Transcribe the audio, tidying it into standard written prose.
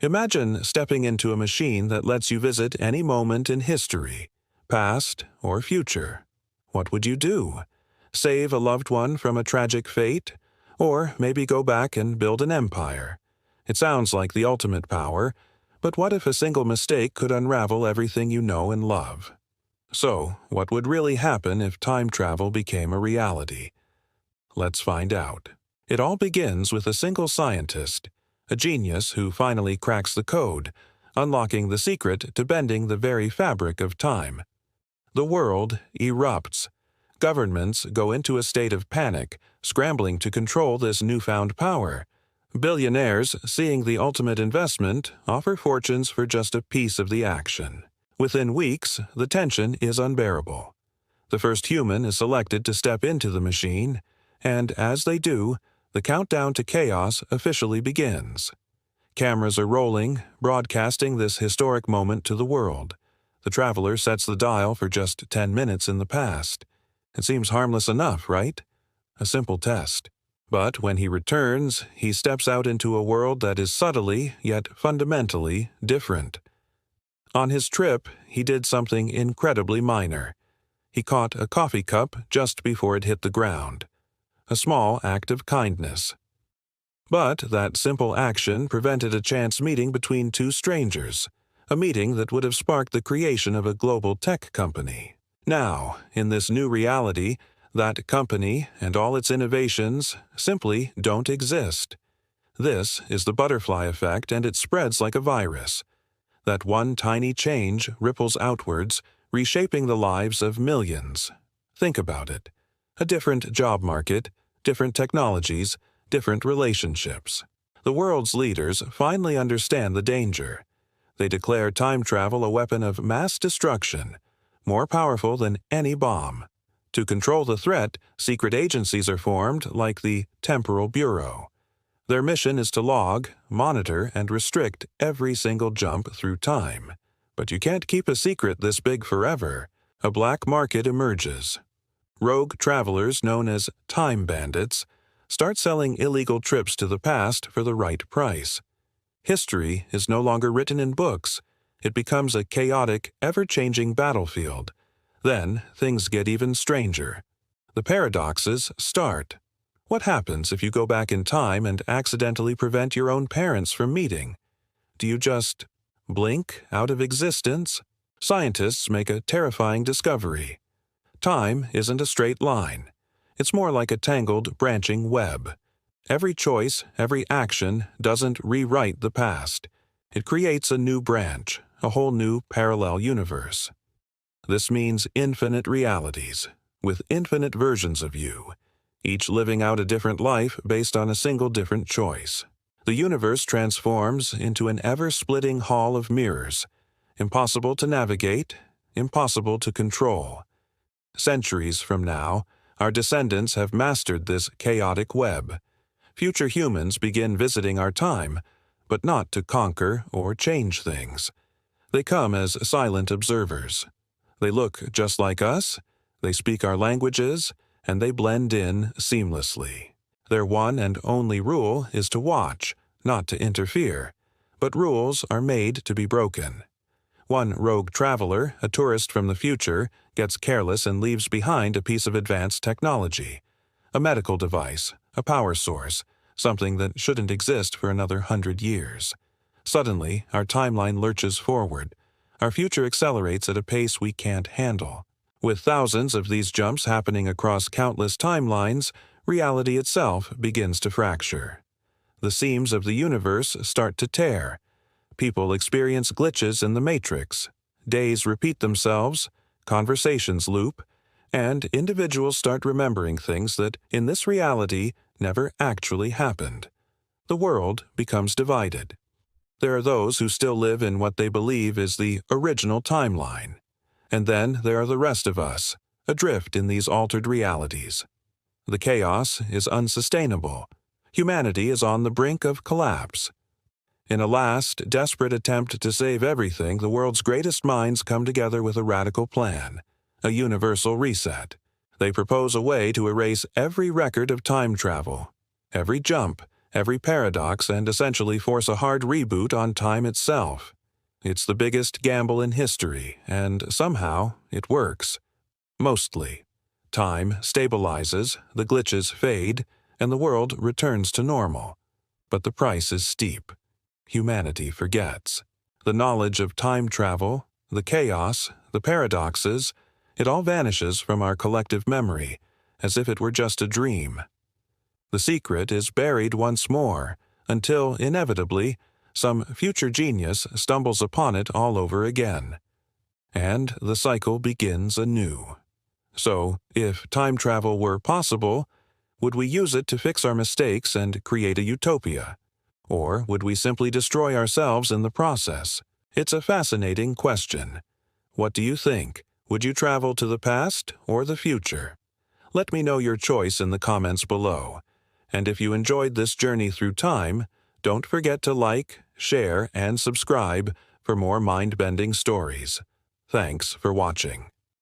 Imagine stepping into a machine that lets you visit any moment in history, past or future. What would you do? Save a loved one from a tragic fate? Or maybe go back and build an empire? It sounds like the ultimate power, but what if a single mistake could unravel everything you know and love? So, what would really happen if time travel became a reality? Let's find out. It all begins with a single scientist, a genius who finally cracks the code, unlocking the secret to bending the very fabric of time. The world erupts. Governments go into a state of panic, scrambling to control this newfound power. Billionaires, seeing the ultimate investment, offer fortunes for just a piece of the action. Within weeks, the tension is unbearable. The first human is selected to step into the machine, and as they do, the countdown to chaos officially begins. Cameras are rolling, broadcasting this historic moment to the world. The traveler sets the dial for just 10 minutes in the past. It seems harmless enough, right? A simple test. But when he returns, he steps out into a world that is subtly, yet fundamentally, different. On his trip, he did something incredibly minor. He caught a coffee cup just before it hit the ground. A small act of kindness. But that simple action prevented a chance meeting between two strangers, a meeting that would have sparked the creation of a global tech company. Now, in this new reality, that company and all its innovations simply don't exist. This is the butterfly effect, and it spreads like a virus. That one tiny change ripples outwards, reshaping the lives of millions. Think about it. A different job market, different technologies, different relationships. The world's leaders finally understand the danger. They declare time travel a weapon of mass destruction, more powerful than any bomb. To control the threat, secret agencies are formed like the Temporal Bureau. Their mission is to log, monitor, and restrict every single jump through time. But you can't keep a secret this big forever. A black market emerges. Rogue travelers known as time bandits start selling illegal trips to the past for the right price. History is no longer written in books. It becomes a chaotic, ever-changing battlefield. Then, things get even stranger. The paradoxes start. What happens if you go back in time and accidentally prevent your own parents from meeting? Do you just blink out of existence? Scientists make a terrifying discovery. Time isn't a straight line. It's more like a tangled, branching web. Every choice, every action doesn't rewrite the past. It creates a new branch, a whole new parallel universe. This means infinite realities, with infinite versions of you, each living out a different life based on a single different choice. The universe transforms into an ever-splitting hall of mirrors, impossible to navigate, impossible to control. Centuries from now, our descendants have mastered this chaotic web. Future humans begin visiting our time, but not to conquer or change things. They come as silent observers. They look just like us, they speak our languages, and they blend in seamlessly. Their one and only rule is to watch, not to interfere. But rules are made to be broken. One rogue traveler, a tourist from the future, gets careless and leaves behind a piece of advanced technology. A medical device, a power source, something that shouldn't exist for another 100 years. Suddenly, our timeline lurches forward. Our future accelerates at a pace we can't handle. With thousands of these jumps happening across countless timelines, reality itself begins to fracture. The seams of the universe start to tear. People experience glitches in the matrix. Days repeat themselves, conversations loop, and individuals start remembering things that, in this reality, never actually happened. The world becomes divided. There are those who still live in what they believe is the original timeline. And then there are the rest of us, adrift in these altered realities. The chaos is unsustainable. Humanity is on the brink of collapse. In a last, desperate attempt to save everything, the world's greatest minds come together with a radical plan, a universal reset. They propose a way to erase every record of time travel, every jump, every paradox and essentially force a hard reboot on time itself. It's the biggest gamble in history, and somehow it works. Mostly. Time stabilizes, the glitches fade, and the world returns to normal. But the price is steep. Humanity forgets. The knowledge of time travel, the chaos, the paradoxes, it all vanishes from our collective memory, as if it were just a dream. The secret is buried once more, until, inevitably, some future genius stumbles upon it all over again. And the cycle begins anew. So, if time travel were possible, would we use it to fix our mistakes and create a utopia? Or would we simply destroy ourselves in the process? It's a fascinating question. What do you think? Would you travel to the past or the future? Let me know your choice in the comments below. And if you enjoyed this journey through time, don't forget to like, share, and subscribe for more mind-bending stories. Thanks for watching.